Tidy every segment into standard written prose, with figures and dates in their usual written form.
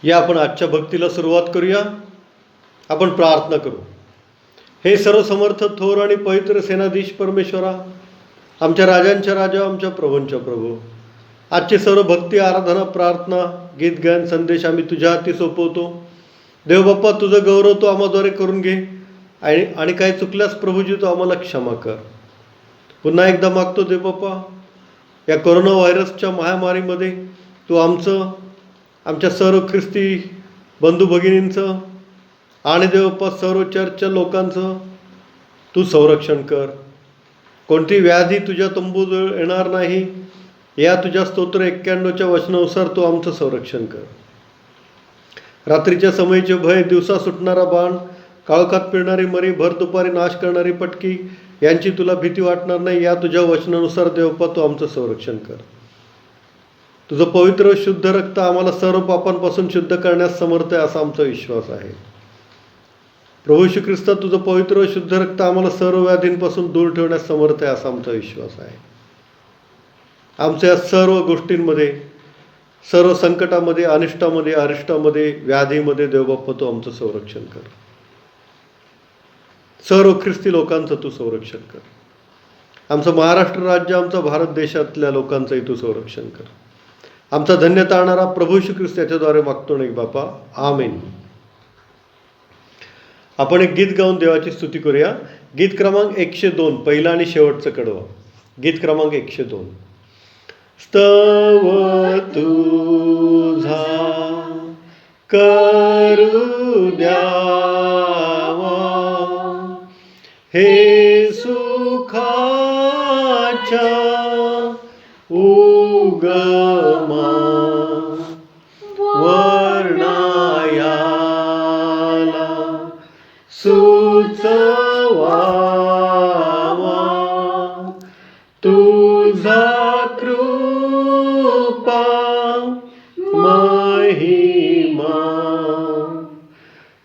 या आपण आजच्या भक्तीला सुरुवात करूया. आपण प्रार्थना करू. हे सर्वसमर्थ थोर आणि पवित्र सेनाधीश परमेश्वरा, आमच्या राजांच्या राजा, आमच्या प्रभूंच्या प्रभू, आजचे सर्व भक्ती, आराधना, प्रार्थना, गीत गायन, संदेश आम्ही तुझ्या हाती सोपवतो. देवबाप्पा, तुझं गौरव तो आम्हाद्वारे करून घे आणि काही चुकल्यास प्रभूजी तो आम्हाला क्षमा कर. पुन्हा एकदा मागतो देवबाप्पा, या कोरोना व्हायरसच्या महामारीमध्ये तू आमच्या सर्व ख्रिस्ती बंधू भगिनींचं आणि देवबाप्पा सर्व चर्चच्या लोकांचं तू संरक्षण कर. कोणती व्याधी तुझ्या तंबूजवळ येणार नाही, या तुझ्या स्तोत्र 91च्या वचनानुसार तू आमचं संरक्षण कर. रात्रीच्या समयीचे भय, दिवसा सुटणारा बाण, काळोखात फिरणारी मरी, भर दुपारी नाश करणारी पटकी, यांची तुला भीती वाटणार नाही, या तुझ्या वचनानुसार देवबाप्पा तू आमचं संरक्षण कर. तुझं पवित्र शुद्ध रक्त आम्हाला सर्व पापांपासून शुद्ध करण्यास समर्थ आहे असा आमचा विश्वास आहे. प्रभू श्री ख्रिस्त, तुझं पवित्र शुद्ध रक्त आम्हाला सर्व व्याधींपासून दूर ठेवण्यास समर्थ आहे असा आमचा विश्वास आहे. आमच्या सर्व गोष्टींमध्ये, सर्व संकटामध्ये, अनिष्टामध्ये, अरिष्टामध्ये, व्याधीमध्ये देवबाप्पा तू आमचं संरक्षण कर. सर्व ख्रिस्ती लोकांचं तू संरक्षण कर. आमचं महाराष्ट्र राज्य, आमचा भारत देशातल्या लोकांचंही तू संरक्षण कर. आमचा धन्यता आणणारा प्रभू श्री ख्रिस्त याच्याद्वारे मागतो नाही बापा, आमेन. आपण एक गीत गाऊन देवाची स्तुती करूया. गीत क्रमांक 102, पहिला आणि शेवटचं कडवं. गीत क्रमांक 102. स्तव तुझा करू द्यावा, हे सुखाच्या उगमा वर्णायाला सुचवावा, तुझा कृपा महिमा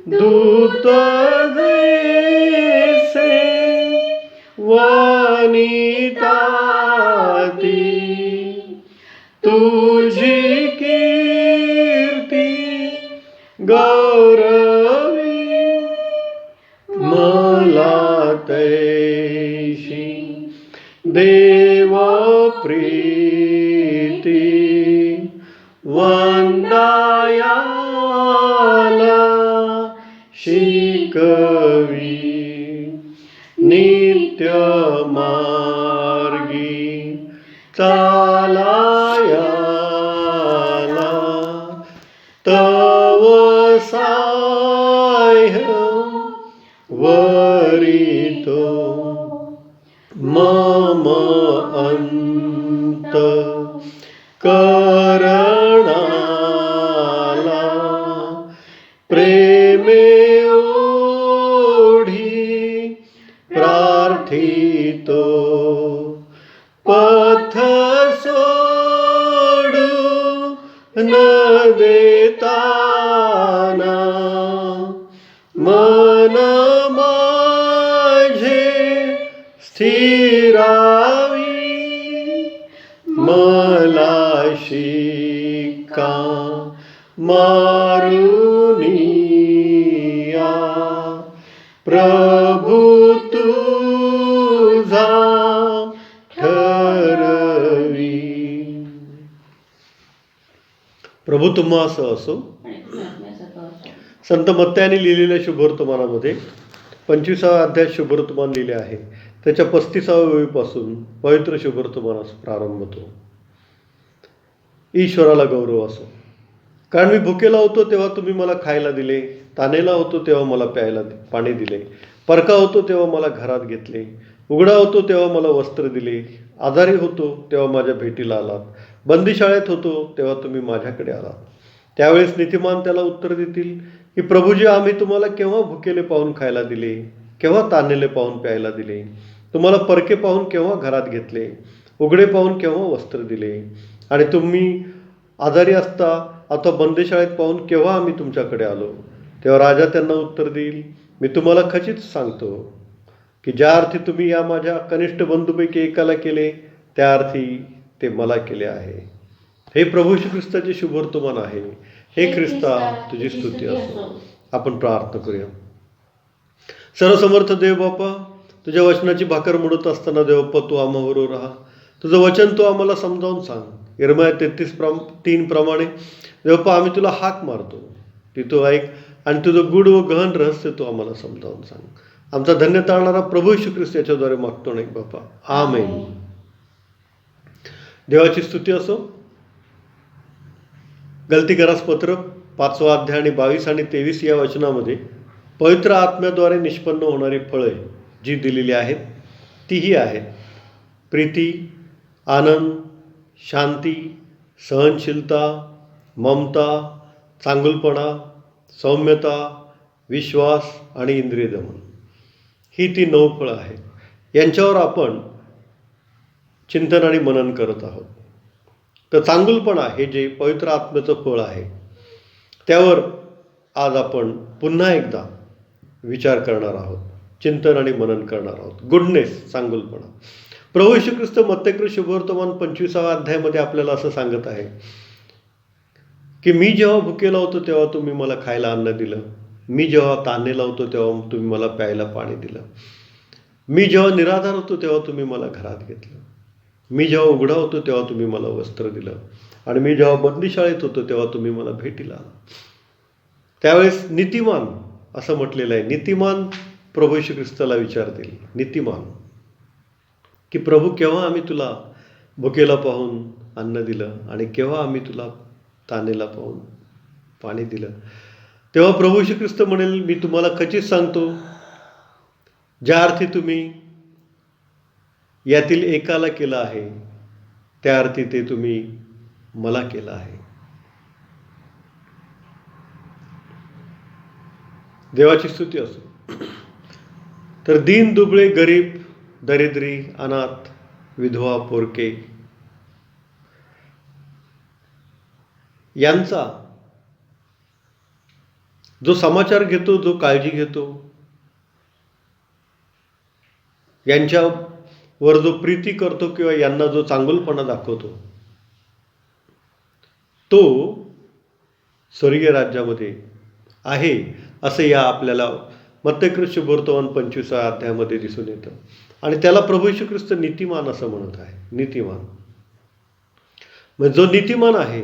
दूत जैसे वनिताती, तुझी कीर्ती गौरवी, मला तैशी देव प्रीती वंदायाला शिकवी, नित्य मार्गी चालायाला तव साह्य वरितो, मम अंत करणाला प्रेमे ओढी प्रार्थितो, पथ सोडू न देताना, मन माझे स्थिरावी, मला शिका मारुनिया, प्रभू तुझा ठरवी. प्रभू तुम्हास असो. संत मत्तयाने लिहिलेल्या शुभवर्तमानामध्ये 25वा अध्याय शुभवर्तमान लिहिले आहे. त्याच्या 35व्या ओळीपासून पवित्र शुभवर्तमानास प्रारंभ होतो. ईश्वराला गौरव असो. कारण मी भुकेला होतो तेव्हा तुम्ही मला खायला दिले, तानेला होतो तेव्हा मला प्यायला पाणी दिले, परका होतो तेव्हा मला घरात घेतले, उघडा होतो तेव्हा मला वस्त्र दिले, आजारी होतो तेव्हा माझ्या भेटीला आलात, बंदीशाळेत होतो तेव्हा तुम्ही माझ्याकडे आलात. त्यावेळेस नीतिमान त्याला उत्तर देतील की प्रभूजी, आम्ही तुम्हाला केव्हा भुकेले पाहून खायला दिले, केव्हा तानेले पाहून प्यायला दिले, तुम्हाला परके पाहून केव्हा घरात घेतले, उघडे पाहून केव्हा वस्त्र दिले, आणि तुम्ही आजारी असता अथवा बंदीशाळेत पाहून केव्हा आम्ही तुमच्याकडे आलो. तेव्हा राजा त्यांना उत्तर देईल, मी तुम्हाला खचित सांगतो की ज्या अर्थी तुम्ही या माझ्या कनिष्ठ बंधूपैकी एकाला केले, त्या अर्थी ते मला केले आहे. हे प्रभू श्री ख्रिस्ताचे शुभवर्तमान आहे. हे ख्रिस्ता तुझी स्तुती असो. आपण प्रार्थना करूया. सर्वसमर्थ देव बाप्पा, तुझ्या वचनाची भाकर मोडत असताना देवप्पा तू आम्हाबरोबर राहा. तुझं वचन तू आम्हाला समजावून सांग. यिर्मया 33:3 प्रमाणे देवप्पा आम्ही तुला हाक मारतो, ती तू ऐक आणि तुझं गूढ व गहन रहस्य तू आम्हाला समजावून सांग. आमचा धन्य ताळणारा प्रभू येशू ख्रिस्त याच्याद्वारे मागतो नाही बाप्पा. आमेन. देवाची स्तुती असो. गलतीकरास पत्र 5वा अध्याय आणि 22 आणि 23 या वचनामध्ये पवित्र आत्म्याद्वारे निष्पन्न होणारी फळे जी दिलेली आहेत तीही आहेत: प्रीती, आनंद, शांती, सहनशीलता, ममता, चांगुलपणा, सौम्यता, विश्वास आणि इंद्रिय दमन. ही ती 9 फळं आहेत. यांच्यावर आपण चिंतन आणि मनन करत आहोत. तर चांगुलपणा हे जे पवित्र आत्म्याचं फळ आहे त्यावर आज आपण पुन्हा एकदा विचार करणार आहोत, चिंतन आणि मनन करणार आहोत. गुडनेस, चांगुलपणा. प्रभू येशू ख्रिस्त मत्तेकृत शुभवर्तमान 25व्या अध्यायामध्ये आपल्याला असं सांगत आहे की मी जेव्हा भुकेला होतो तेव्हा तुम्ही मला खायला अन्न दिलं. मी जेव्हा ताणलेला होतो तेव्हा तुम्ही मला प्यायला पाणी दिलं. मी जेव्हा निराधार होतो तेव्हा तुम्ही मला घरात घेतलं. मी जेव्हा उघडा होतो तेव्हा तुम्ही मला वस्त्र दिलं. आणि मी जेव्हा बंदीशाळेत होतो तेव्हा तुम्ही मला भेटीला आला. त्यावेळेस नीतिमान असं म्हटलेलं आहे. नीतिमान प्रभू येशू ख्रिस्ताला विचारतील, नीतिमान, की प्रभू केव्हा आम्ही तुला भुकेला पाहून अन्न दिलं आणि केव्हा आम्ही तुला तानेला पाहून पाणी दिलं. तेव्हा प्रभू येशू ख्रिस्त म्हणेल, मी तुम्हाला खचित सांगतो, ज्या अर्थी तुम्ही यातील एकाला केलं आहे त्या अर्थी ते तुम्ही मला केलं आहे. देवाची स्तुती असो. तर दीन, दुबळे, गरीब, दरिद्री, अनाथ, विधवा, पोरके यांचा जो समाचार घेतो, जो काळजी घेतो, यांच्यावर जो प्रीती करतो किंवा यांना जो चांगुलपणा दाखवतो तो स्वर्गीय राज्यामध्ये आहे असं या आपल्याला मत्तेकृत शुभवर्तमान 25व्या अध्यायामध्ये दिसून येतं. आणि त्याला प्रभू येशू ख्रिस्त नीतिमान असं म्हणत आहे. नीतिमान म्हणजे जो नीतिमान आहे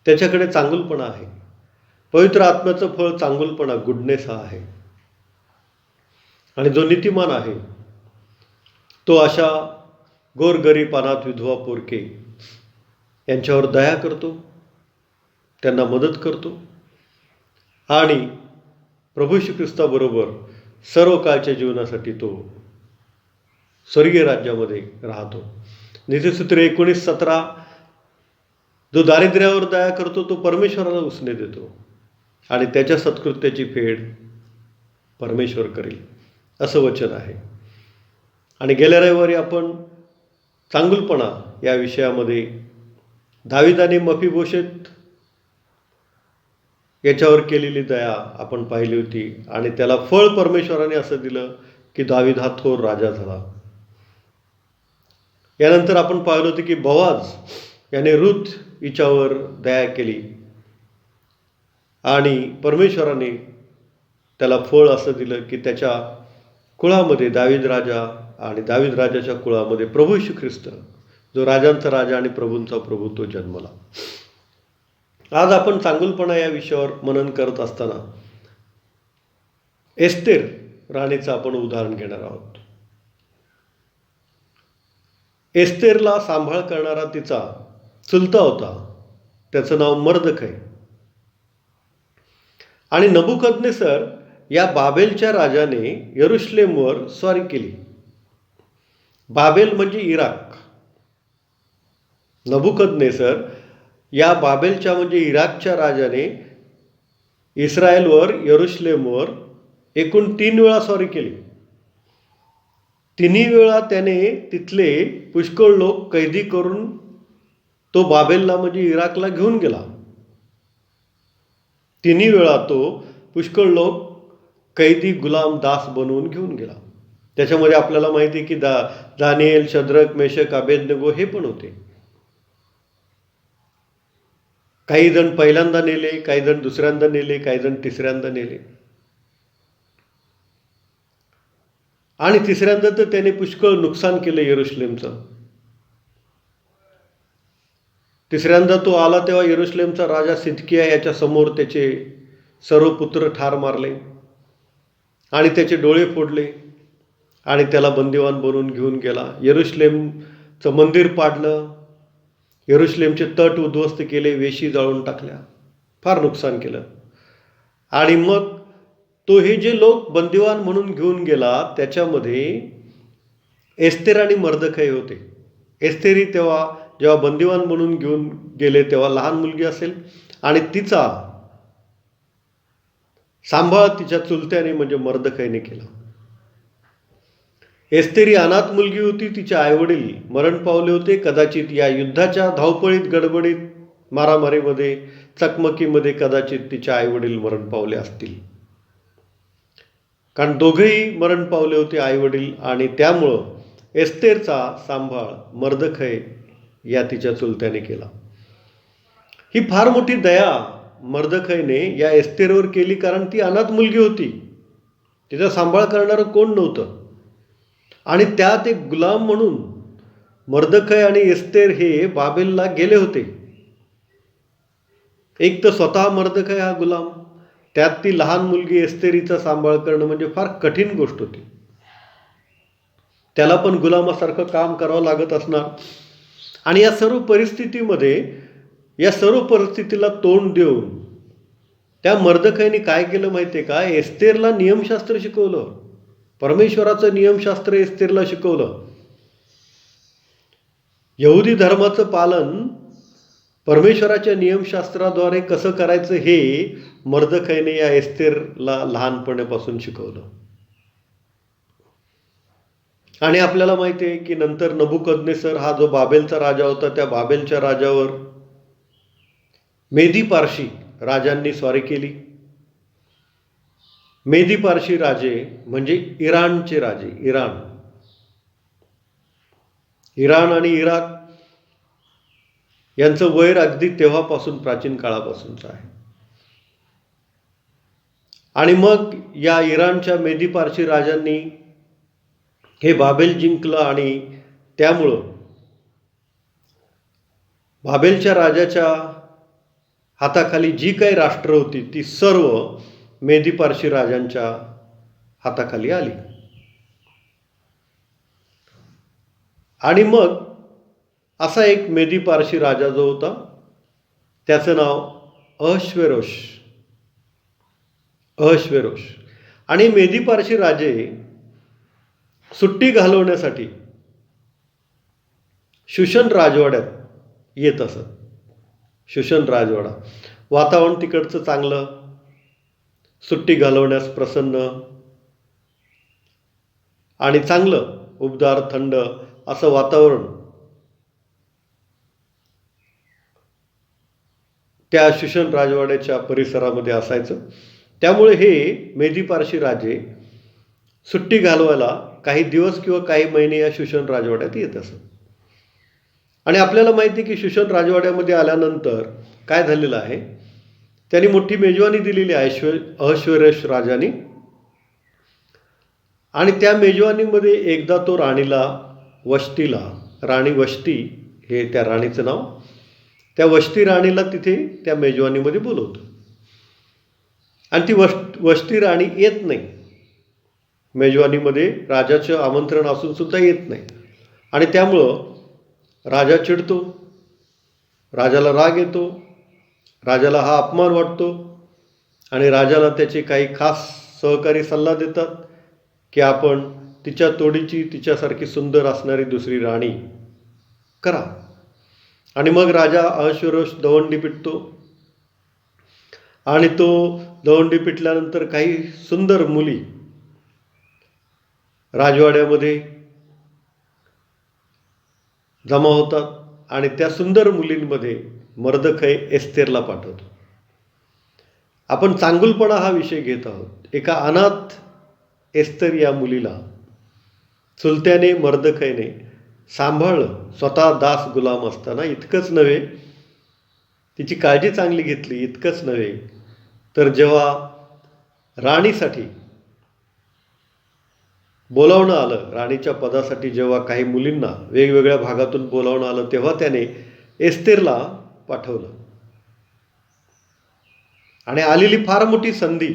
त्याच्याकडे चांगुलपणा आहे. पवित्र आत्म्याचं फळ चांगुलपणा, गुडनेस हा आहे. आणि जो नीतिमान आहे तो अशा गोरगरीब, अनाथ, विधवा, पोरके यांच्यावर दया करतो, त्यांना मदत करतो आणि प्रभू येशू ख्रिस्ताबरोबर सर्व काळच्या जीवनासाठी तो स्वर्गीय राज्यामध्ये राहतो. नीतिसूत्र 19:17 जो दारिद्र्यावर दया करतो तो परमेश्वराला उसने देतो आणि त्याच्या सत्कृत्याची फेड परमेश्वर करेल असं वचन आहे. आणि गेल्या रविवारी आपण चांगुलपणा या विषयामध्ये दाविदाने मफीबोशेत याच्यावर केलेली दया आपण पाहिली होती आणि त्याला फळ परमेश्वराने असं दिलं की दावीद हा थोर राजा झाला. यानंतर आपण पाहिलं होतं की बोआज याने रूथ हिच्यावर दया केली आणि परमेश्वराने त्याला फळ असं दिलं की त्याच्या कुळामध्ये दावीद राजा आणि दावीद राजाच्या कुळामध्ये प्रभू येशू ख्रिस्त जो राजांचा राजा आणि प्रभूंचा प्रभू तो जन्मला. आज आपण चांगुलपणा या विषयावर मनन करत असताना एस्तेर राणीचं आपण उदाहरण घेणार आहोत. एस्तेरला सांभाळ करणारा तिचा चुलता होता, त्याचं नाव मर्दखै. आणि नबुकदनेसर या बाबेलच्या राजाने यरुशलेमवर स्वारी केली. बाबेल म्हणजे इराक. नबुकदनेसर या बाबेलच्या म्हणजे इराकच्या राजाने इस्रायलवर, यरुशलेमवर एकूण 3 वेळा स्वारी केली. 3 वेळा त्याने तिथले पुष्कळ लोक कैदी करून तो बाबेलला म्हणजे इराकला घेऊन गेला. 3 वेळा तो पुष्कळ लोक कैदी, गुलाम, दास बनवून घेऊन गेला. त्याच्यामध्ये आपल्याला माहिती आहे की दानिएल, शद्रक, मेशक, अबेदnego हे पण होते. काही जण पहिल्यांदा नेले, काही जण दुसऱ्यांदा नेले, काही जण तिसऱ्यांदा नेले. आणि तिसऱ्यांदा तर त्याने पुष्कळ नुकसान केलं यरूशलेमचं. तिसऱ्यांदा तो आला तेव्हा यरूशलेमचा राजा सिदकिया याच्या समोर त्याचे सर्व पुत्र ठार मारले आणि त्याचे डोळे फोडले आणि त्याला बंदिवान बनवून घेऊन गेला. यरूशलेमचं मंदिर पाडलं, यरूशलेमचे तट उद्ध्वस्त केले, वेशी जाळून टाकल्या, फार नुकसान केलं. आणि मग तो हे जे लोक बंदिवान म्हणून घेऊन गेला त्याच्यामध्ये एस्तेर आणि मर्दखै होते. एस्तेरी तेव्हा जेव्हा बंदिवान म्हणून घेऊन गेले तेव्हा लहान मुलगी असेल आणि तिचा सांभाळ तिच्या चुलत्याने म्हणजे मर्दखैने केला. एस्तेरी अनाथ मुलगी होती, तिचे आईवडील मरण पावले होते. कदाचित या युद्धाच्या धावपळीत, गडबडीत, मारामारीमध्ये, चकमकीमध्ये कदाचित तिचे आईवडील मरण पावले असतील, कारण दोघेही मरण पावले होते आईवडील. आणि त्यामुळं एस्तेरचा सांभाळ मर्दखै या तिच्या चुलत्याने केला. ही फार मोठी दया मर्दखैने या एस्तेरवर केली, कारण ती अनाथ मुलगी होती, तिचा सांभाळ करणारं कोण नव्हतं. आणि त्यात एक गुलाम म्हणून मर्दखै आणि एस्तेर हे बाबेलला गेले होते. एक तर स्वतः मर्दखै हा गुलाम, त्यात ती लहान मुलगी एस्तेरीचा सांभाळ करणं म्हणजे फार कठीण गोष्ट होती. त्याला पण गुलामासारखं काम करावं लागत असणार. आणि या सर्व परिस्थितीमध्ये, या सर्व परिस्थितीला तोंड देऊन त्या मर्दखैने काय केलं माहिती आहे का? एस्तेरला नियमशास्त्र शिकवलं, परमेश्वराचं नियमशास्त्र एस्तेरला शिकवलं. यहुदी धर्माचं पालन परमेश्वराच्या नियमशास्त्राद्वारे कसं करायचं हे मर्दखैने या एस्तेरला लहानपणापासून शिकवलं. आणि आपल्याला माहिती आहे की नंतर नबुकदनेसर हा जो बाबेलचा राजा होता, त्या बाबेलच्या राजावर मेदी पारशी राजांनी स्वारी केली. मेदी पारशी राजे म्हणजे इराणचे राजे. इराण आणि इराक यांचं वैर अगदी तेव्हापासून, प्राचीन काळापासूनचं आहे. आणि मग या इराणच्या मेदी पारशी राजांनी हे बाबेल जिंकलं आणि त्यामुळं बाबेलच्या राजाच्या हाताखाली जी काही राष्ट्र होती ती सर्व मेदी पारशी राजांच्या हाताखाली आली. आणि मग असा एक मेदी पारशी राजा जो होता त्याचं नाव अहश्वेरोश. आणि मेदी पारशी राजे सुट्टी घालवण्यासाठी शुशन राजवाड्यात येत असत. शुशन राजवाडा, वातावरण तिकडचं चांगलं, सुट्टी घालवण्यास प्रसन्न आणि चांगलं उबदार थंड असं वातावरण त्या शुशन राजवाड्याच्या परिसरामध्ये असायचं. त्यामुळे हे मेदी पारशी राजे सुट्टी घालवायला काही दिवस किंवा काही महिने या शुशन राजवाड्यात येत असत. आणि आपल्याला माहिती आहे की शुशन राजवाड्यामध्ये आल्यानंतर काय झालेलं आहे, त्यांनी मोठी मेजवानी दिलेली आहे अहश्वेरोश राजाने. आणि त्या मेजवानीमध्ये एकदा तो राणी वष्टी हे त्या राणीचं नाव, त्या वष्टी राणीला तिथे त्या मेजवानीमध्ये बोलवतो. आणि ती वष्टी राणी येत नाही मेजवानीमध्ये, राजाचं आमंत्रण असून सुद्धा येत नाही. आणि त्यामुळं राजा चिडतो, राजाला राग येतो, राजाला हा अपमान वाटतो. आणि राजाला त्याचे काही खास सहकारी सल्ला देतात की आपण तिच्या तोडीची, तिच्यासारखी सुंदर असणारी दुसरी राणी करा. आणि मग राजा अहश्वेरोश दवंडी पिटतो. आणि तो दवंडी पिटल्यानंतर काही सुंदर मुली राजवाड्यामध्ये जमा होतात. आणि त्या सुंदर मुलींमध्ये मर्दखै एस्तेरला पाठवतो. आपण चांगुलपणा हा विषय घेत आहोत. एका अनाथ एस्तेर या मुलीला चुलत्याने मर्दखैने सांभाळलं, स्वतः दास गुलाम असताना. इतकंच नव्हे तिची काळजी चांगली घेतली. इतकंच नव्हे तर जेव्हा राणीसाठी बोलावणं आलं, राणीच्या पदासाठी जेव्हा काही मुलींना वेगवेगळ्या भागातून बोलावणं आलं, तेव्हा त्याने एस्तेरला पाठवलं. आणि आलेली फार मोठी संधी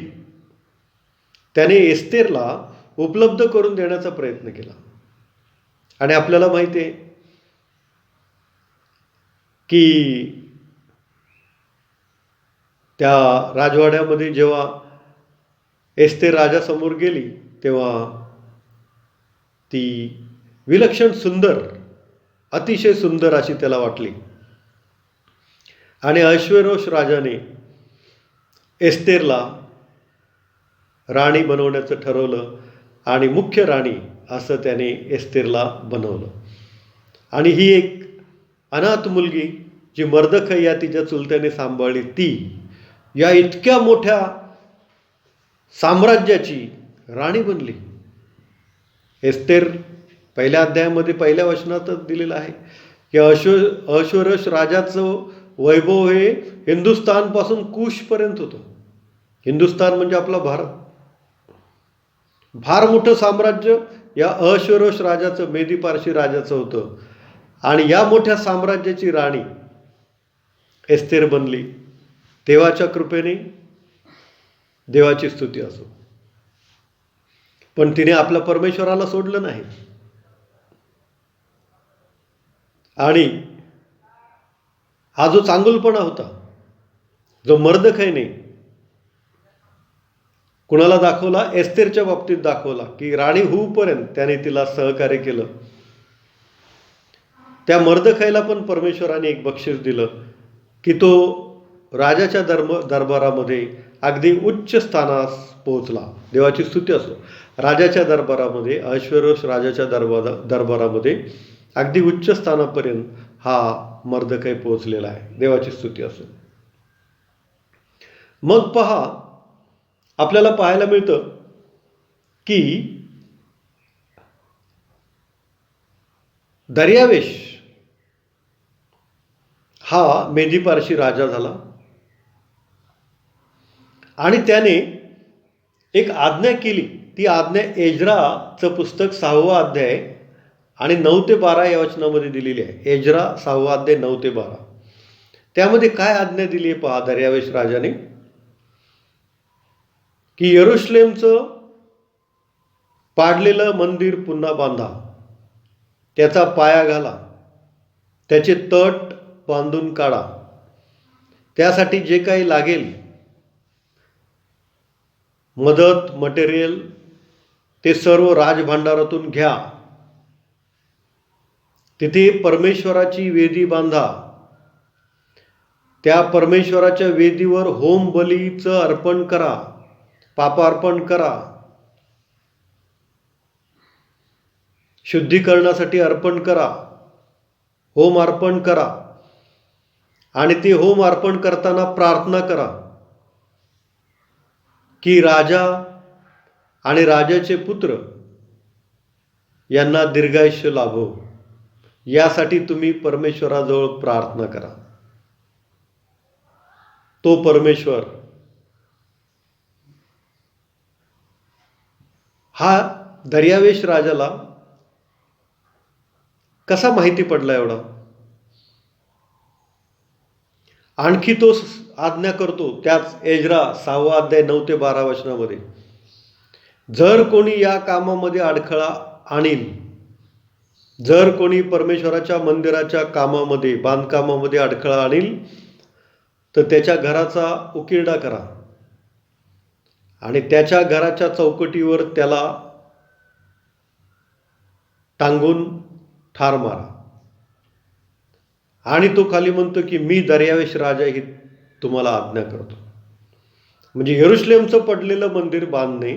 त्याने एस्तेरला उपलब्ध करून देण्याचा प्रयत्न केला. आणि आपल्याला माहिती आहे की त्या राजवाड्यामध्ये जेव्हा एस्तेर राजासमोर गेली तेव्हा ती विलक्षण सुंदर, अतिशय सुंदर अशी त्याला वाटली. आणि अश्वेरोष राजाने एस्तेरला राणी बनवण्याचं ठरवलं आणि मुख्य राणी असं त्याने एस्तेरला बनवलं. आणि ही एक अनाथ मुलगी जी मर्दखै या तिच्या चुलत्याने सांभाळली, ती या इतक्या मोठ्या साम्राज्याची राणी बनली. एस्तेर पहिल्या अध्यायामध्ये पहिल्या वचनातच दिलेलं आहे की अश्वेरोष राजाचं वैभव हे हिंदुस्थानपासून कुशपर्यंत होतं. हिंदुस्थान म्हणजे आपला भारत. फार मोठं साम्राज्य या अश्वेरोष राजाचं, मेदी पारशी राजाचं होतं. आणि या मोठ्या साम्राज्याची राणी एस्तेर बनली. देवाच्या कृपेने, देवाची स्तुती असो. पण तिने आपल्या परमेश्वराला सोडलं नाही. आणि हा जो चांगुलपणा होता, जो मर्दखैने कुणाला दाखवला, एस्तेरच्या बाबतीत दाखवला की राणी होऊपर्यंत त्याने तिला सहकार्य केलं. त्या मर्दखैला पण परमेश्वराने एक बक्षीस दिलं की तो राजाच्या दरबारामध्ये अगदी उच्च स्थानास पोहोचला. देवाची स्तुती असो. राजाच्या दरबारामध्ये, अश्वेरोष राजाच्या दरबारामध्ये अगदी उच्च स्थानापर्यंत हा मर्दखै पोहोचलेला आहे. देवाची स्तुती असो. मग पहा, आपल्याला पाहायला मिळतं की दर्यावेश हा मेदी पारशी राजा झाला. आणि त्याने एक आज्ञा केली. ती आज्ञा एज्राचं पुस्तक 6वा अध्याय आणि 9 ते 12 या वचनामध्ये दिलेली आहे. एज्रा 6वा अध्याय 9 ते 12. त्यामध्ये काय आज्ञा दिली आहे पहा दर्यावेश राजाने, की यरुशलेमचं पाडलेलं मंदिर पुन्हा बांधा, त्याचा पाया घाला, त्याचे तट बांधून काढा, त्यासाठी जे काही लागेल मदत, मटेरियल, ते सर्व राजभांडारातून घ्या. तिथे परमेश्वराची वेदी बांधा. त्या परमेश्वराच्या वेदीवर होम बलीचं अर्पण करा, पापार्पण करा, शुद्धीकरणासाठी अर्पण करा, होम अर्पण करा. आणि ते होम अर्पण करताना प्रार्थना करा की राजा आणि राजाचे पुत्र यांना दीर्घायुष्य लाभो. यासाठी तुम्ही परमेश्वराजवळ प्रार्थना करा. तो परमेश्वर हा दर्यावेश राजाला कसा माहिती पडला एवढा. आणखी तो आज्ञा करतो त्याच एज्रा 6वा अध्याय 9 ते 12 वचनामध्ये, जर कोणी या कामामध्ये अडथळा आणील, जर कोणी परमेश्वराच्या मंदिराच्या कामामध्ये, बांधकामामध्ये अडथळा आणील, तर त्याच्या घराचा उकिरडा करा आणि त्याच्या घराच्या चौकटीवर त्याला टांगून ठार मारा. आणि तो खाली म्हणतो की मी दर्यावेश राजा ही तुम्हाला आज्ञा करतो. म्हणजे यरुशलेमचं पडलेलं मंदिर बांधणे,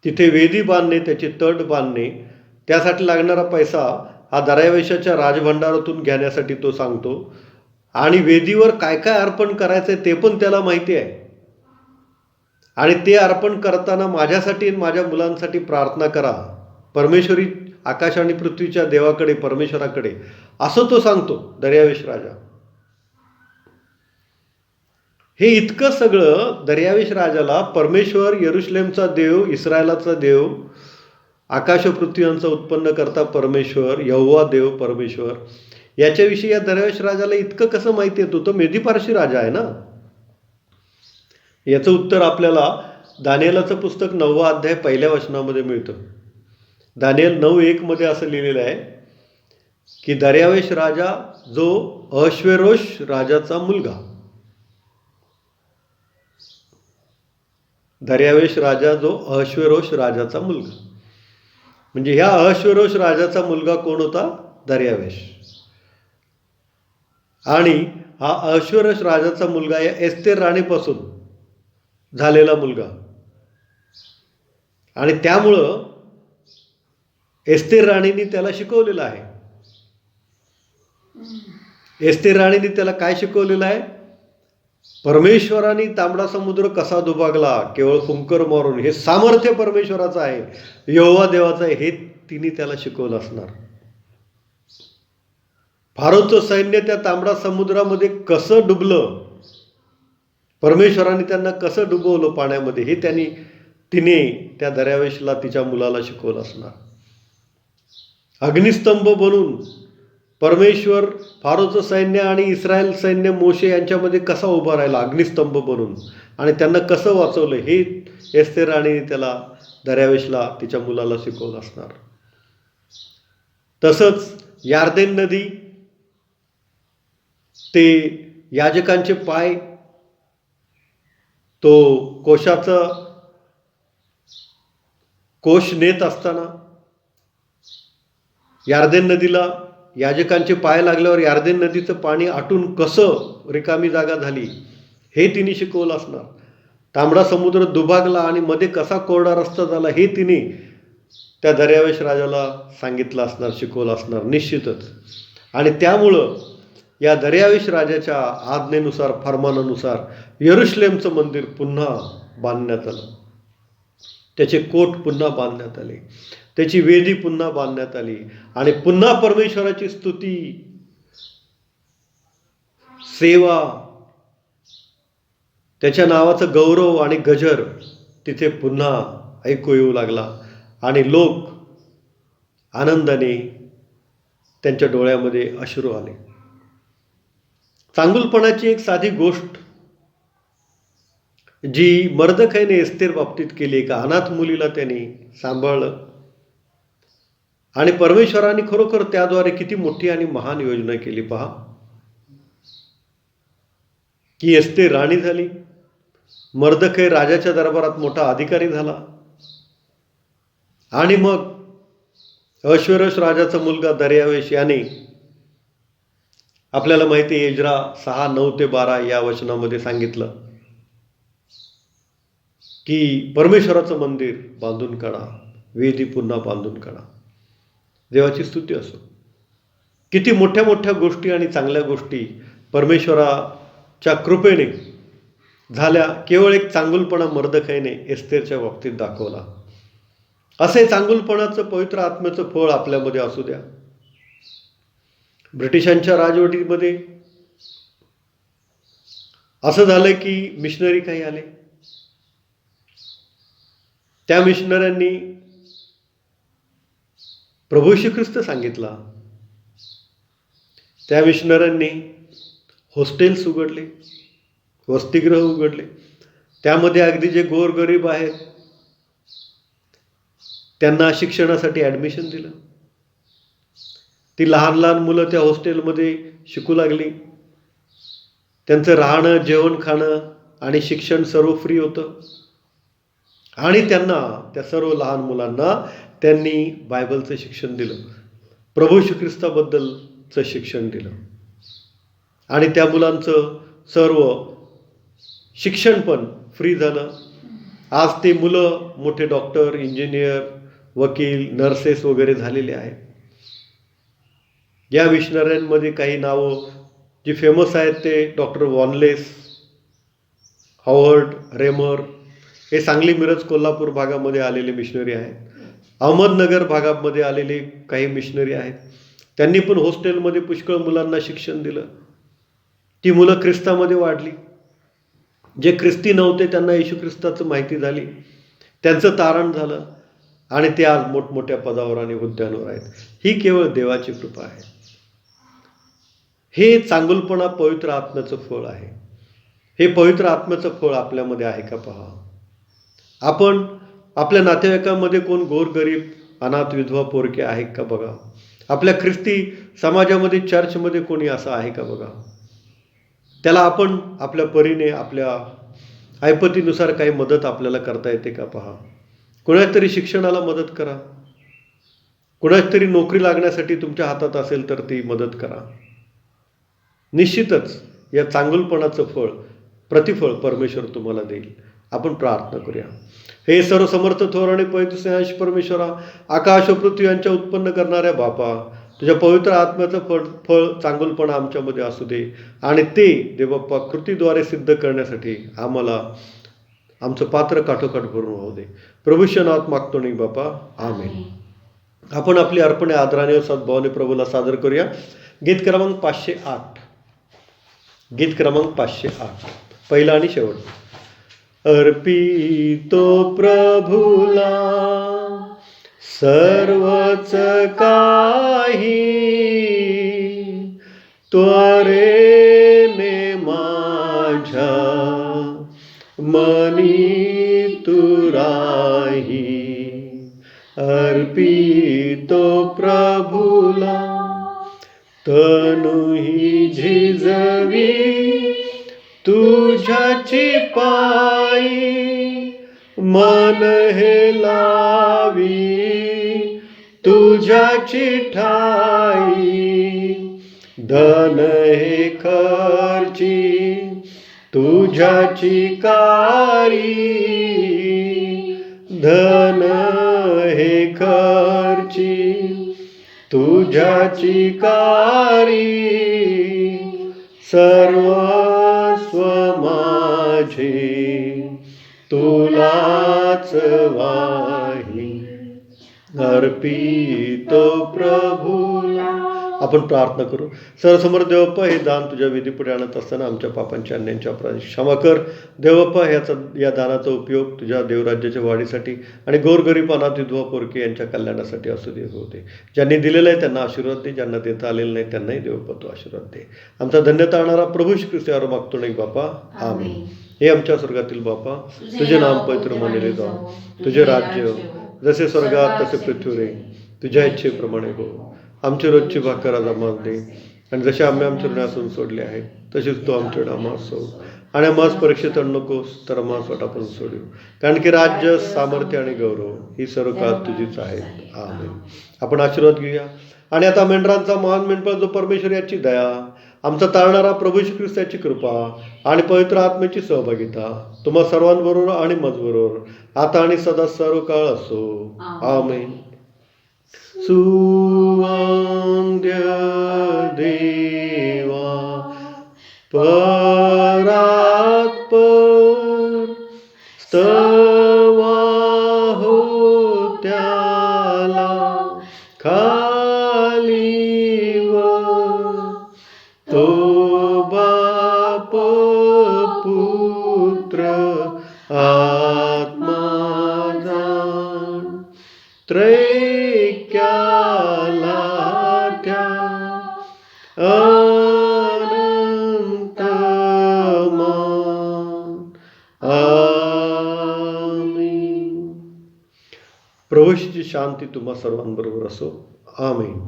तिथे वेदी बांधणे, त्याचे तट बांधणे, त्यासाठी लागणारा पैसा हा दर्यावेशाच्या राजभंडारातून घेण्यासाठी तो सांगतो. आणि वेदीवर काय काय अर्पण करायचंय ते पण त्याला माहिती आहे. आणि ते अर्पण करताना माझ्यासाठी आणि माझ्या मुलांसाठी प्रार्थना करा. आकाश आणि पृथ्वीच्या देवाकडे, परमेश्वराकडे, असं तो सांगतो दर्यावेश राजा. हे इतकं सगळं दर्यावेश राजाला परमेश्वर, यरुशलेमचा देव, इस्रायलाचा देव, आकाश पृथ्वीयांचा उत्पन्न करता परमेश्वर, यहोवा देव परमेश्वर, याच्याविषयी या दर्यावेश राजाला इतकं कसं माहिती येतो? तो मेदी पारशी राजा आहे ना. याचं उत्तर आपल्याला दानिएलाचं पुस्तक 9वा अध्याय 1ल्या वचनामध्ये मिळतं. दानिएल 9:1 मध्ये असं लिहिलेलं आहे की दर्यावेश राजा जो अश्वेरोश राजाचा मुलगा, दर्यावेश राजा जो अश्वेरोश राजाचा मुलगा, म्हणजे ह्या अश्वेरोश राजाचा मुलगा कोण होता? दर्यावेश. आणि हा अश्वेरोश राजाचा मुलगा या एस्तेर राणीपासून झालेला मुलगा, आणि त्यामुळं एस्तेर राणीने त्याला शिकवलेलं आहे. एस्तेर राणीने त्याला काय शिकवलेलं आहे? परमेश्वराने तांबडा समुद्र कसा दुभागला केवळ फुंकर मारून, हे सामर्थ्य परमेश्वराचं आहे, यहोवा देवाचं आहे, हे तिने त्याला शिकवलं असणार. फारोचं सैन्य त्या तांबडा समुद्रामध्ये कसं डुबलं, परमेश्वराने त्यांना कसं डुबवलं पाण्यामध्ये, हे तिने त्या दर्यावेशला, तिच्या मुलाला शिकवलं असणार. अग्निस्तंभ बनून परमेश्वर फारोचं सैन्य आणि इस्रायल सैन्य मोशे यांच्यामध्ये कसा उभा राहिला अग्निस्तंभ बनून, आणि त्यांना कसं वाचवलं, हे एस्तेर राणीने त्याला, दर्यावेशला, तिच्या मुलाला शिकवलं असणार. तसंच यार्देन नदी, ते याजकांचे पाय, तो कोश नेत असताना यार्देन नदीला याजकांचे पाय लागल्यावर यार्देन नदीचं पाणी आटून कसं रिकामी जागा झाली, हे तिने शिकवलं असणार. तांबडा समुद्र दुभागला आणि मध्ये कसा कोरडा रस्ता झाला, हे तिने त्या दर्यावेश राजाला सांगितलं असणार, शिकवलं असणार निश्चितच. आणि त्यामुळं या दर्यावेश राजाच्या आज्ञेनुसार, फरमानानुसार यरुशलेमचं मंदिर पुन्हा बांधण्यात आलं, त्याचे कोट पुन्हा बांधण्यात आले, त्याची वेदी पुन्हा बांधण्यात आली, आणि पुन्हा परमेश्वराची स्तुती, सेवा, त्याच्या नावाचं गौरव आणि गजर तिथे पुन्हा ऐकू येऊ लागला. आणि लोक आनंदाने, त्यांच्या डोळ्यामध्ये अश्रू आले. चांगुलपणाची एक साधी गोष्ट जी मर्दखाईने एस्तेर बाबतीत केली, एका अनाथ मुलीला त्याने सांभाळलं, आणि परमेश्वराने खरोखर त्याद्वारे किती मोठी आणि महान योजना केली. पहा की एस्तेर राणी झाली, मर्दखाई राजाच्या दरबारात मोठा अधिकारी झाला, आणि मग अश्वेरोश राजाचा मुलगा दर्यावेश याने, आपल्याला माहिती आहे एज्रा 6:9-12 या वचनामध्ये सांगितलं की परमेश्वराचं मंदिर बांधून काढा, वेदी पुन्हा बांधून काढा. देवाची स्तुती असो. किती मोठ्या मोठ्या गोष्टी आणि चांगल्या गोष्टी परमेश्वराच्या कृपेने झाल्या. केवळ एक चांगुलपणा मर्दखाईने एस्तेरच्या बाबतीत दाखवला. असे चांगुलपणाचं, पवित्र आत्म्याचं फळ आपल्यामध्ये असू द्या. ब्रिटिशांच्या राजवटीमध्ये असं झालं की मिशनरी काही आले. त्या मिशनऱ्यांनी प्रभू येशू ख्रिस्त सांगितला. त्या मिशनऱ्यांनी हॉस्टेल्स उघडले, वसतिगृह उघडले. त्यामध्ये अगदी जे गोरगरीब आहेत त्यांना शिक्षणासाठी ॲडमिशन दिलं. ती लहान लहान मुलं त्या हॉस्टेलमध्ये शिकू लागली. त्यांचं राहणं, जेवण, खाणं आणि शिक्षण सर्व फ्री होतं. आणि त्यांना, त्या सर्व लहान मुलांना त्यांनी बायबलचं शिक्षण दिलं, प्रभू येशू ख्रिस्ताबद्दलचं शिक्षण दिलं. आणि त्या मुलांचं सर्व शिक्षण पण फ्री झालं. आज ते मुलं मोठे डॉक्टर, इंजिनियर, वकील, नर्सेस वगैरे झालेले आहेत. या मिशनऱ्यांमध्ये काही नावं जी फेमस आहेत ते डॉक्टर वॉनलेस, हॉवर्ड, रेमर, हे सांगली, मिरज, कोल्हापूर भागामध्ये आलेले मिशनरी आहेत. अहमदनगर भागामध्ये आलेले काही मिशनरी आहेत, त्यांनी पण हॉस्टेलमध्ये पुष्कळ मुलांना शिक्षण दिलं. ती मुलं ख्रिस्तामध्ये वाढली. जे ख्रिस्ती नव्हते त्यांना येशू ख्रिस्ताचं माहिती झाली, त्यांचं तारण झालं आणि ते आज मोठमोठ्या पदावर आणि हुद्द्यांवर आहेत. ही केवळ देवाची कृपा आहे. हे चांगुलपणा पवित्र आत्म्याचं फळ आहे. हे पवित्र आत्म्याचं फळ आपल्यामध्ये आहे का पहा. आपण आपल्या नातेवाईकांमध्ये कोण गोरगरीब, अनाथ, विधवा, पोरके आहे का बघा. आपल्या ख्रिस्ती समाजामध्ये, चर्चमध्ये कोणी असं आहे का बघा. त्याला आपण आपल्या परीने, आपल्या ऐपतीनुसार काही मदत आपल्याला करता येते का पहा. कुणाच तरी शिक्षणाला मदत करा. कुणाच तरी नोकरी लागण्यासाठी तुमच्या हातात असेल तर ती मदत करा. निश्चितच या चांगुलपणाचं फळ, प्रतिफळ परमेश्वर तुम्हाला देईल. आपण प्रार्थना करूया. हे सर्वसमर्थ, थोर आणि पवित्र स्नेहाश परमेश्वरा, आकाश व पृथ्वी यांच्या उत्पन्न करणाऱ्या बापा, तुझ्या पवित्र आत्म्याचं फळ चांगुलपणा आमच्यामध्ये असू दे आणि ते देवबाप्पा कृतीद्वारे सिद्ध करण्यासाठी आम्हाला आमचं पात्र काठोकाठ भरून होऊ दे. प्रभूच्या नावात मागतो नाही बापा, आमेन. आपण आपली अर्पणे आदराने व सद्भावाने प्रभूला सादर करूया. गीत क्रमांक 508. गीत क्रमांक 508, पहिला आणि शेवट. अर्पितो प्रभूला सर्वच काही, त्वरेने माझ्या मनी तू राही. अर्पितो प्रभूला तनु ही झिजवी, तुझ्याची पायी मन हे लावी, तुझ्याची ठाई. धन हे खर्ची तुझ्याची कारी, धन हे खर्ची तुझ्याची कारी. सर्वस्व माझे तुलाच वाही. अर्पितो प्रभूला. आपण प्रार्थना करू. सर्वसमोर देवप्पा, हे दान तुझ्या विधीपुढे आणत असताना आमच्या पापांच्या अन्यांच्या अपराधांची क्षमा कर. देवप्पा, या दानाचा उपयोग तुझ्या देवराज्याच्या वाढीसाठी आणि गोरगरीब, अनाथ, विधवा, पोरके यांच्या कल्याणासाठी असू दे होते. ज्यांनी दिलेलं आहे त्यांना आशीर्वाद दे, ज्यांना देता आलेलं नाही त्यांनाही देवप्पा तू आशीर्वाद दे. आमचा धन्यता आणणारा प्रभू श्री ख्रिस्तावर मागतो नाही बापा, आमेन. हे आमच्या स्वर्गातील बापा, तुझे नाम पवित्र मानले जाओ, तुझे राज्य जसे स्वर्गात तसे पृथ्वीवर, तुझ्या इच्छेप्रमाणे हो. आमची रोजची भाकर आज आम्हाला दे, आणि जसे आम्ही आमच्या ऋणासून सोडले आहेत तसेच तो आमच्या आम्हाला सोड, आणि आम्हाला परीक्षेत आणू नकोस तर आम्हाला स्वतः पण सोडू. कारण की राज्य, सामर्थ्य आणि गौरव ही सर्व काळ तुझीच आहेत, आमेन. आपण आशीर्वाद घेऊया. आणि आता मेंढरांचा महान मेंढपाळ जो परमेश्वर याची दया, आमचा तारणारा प्रभू श्री ख्रिस्ताची कृपा आणि पवित्र आत्म्याची सहभागिता तुम्हा सर्वांबरोबर आणि मजबरोबर आता आणि सदा सर्व काळ असो, आमेन. सुवंद्य देवा परात्पर, स्तवा हो त्याला खालीवर, तो बाप पुत्र आत्मा जाण, त्रैक्याला त्या अनंत मान, आमीन. प्रभूची शांती तुम्हा सर्वांबरोबर असो, आमीन.